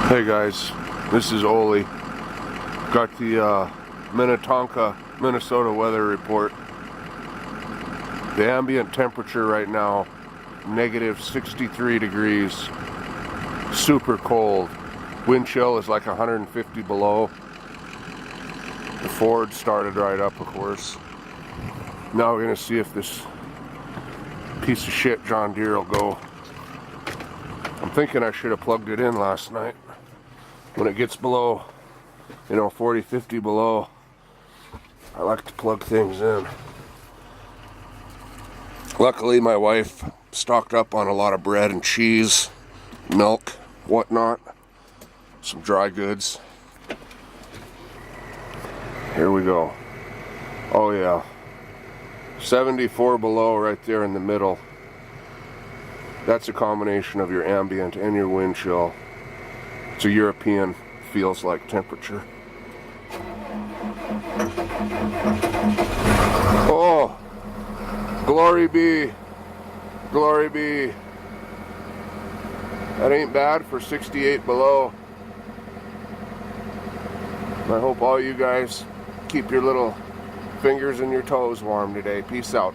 Hey guys, this is Oli. Got the Minnetonka, Minnesota weather report. The ambient temperature right now, negative 63 degrees. Super cold. Wind chill is like 150 below. The Ford started right up, of course. Now we're gonna see if this piece of shit John Deere will go. I'm thinking I should have plugged it in last night. When it gets below, 40, 50 below, I like to plug things in. Luckily, my wife stocked up on a lot of bread and cheese, milk, whatnot, some dry goods. Here we go. Oh yeah, 74 below right there in the middle. That's a combination of your ambient and your wind chill. It's a European feels like temperature. Oh, glory be, glory be. That ain't bad for 68 below. I hope all you guys keep your little fingers and your toes warm today. Peace out.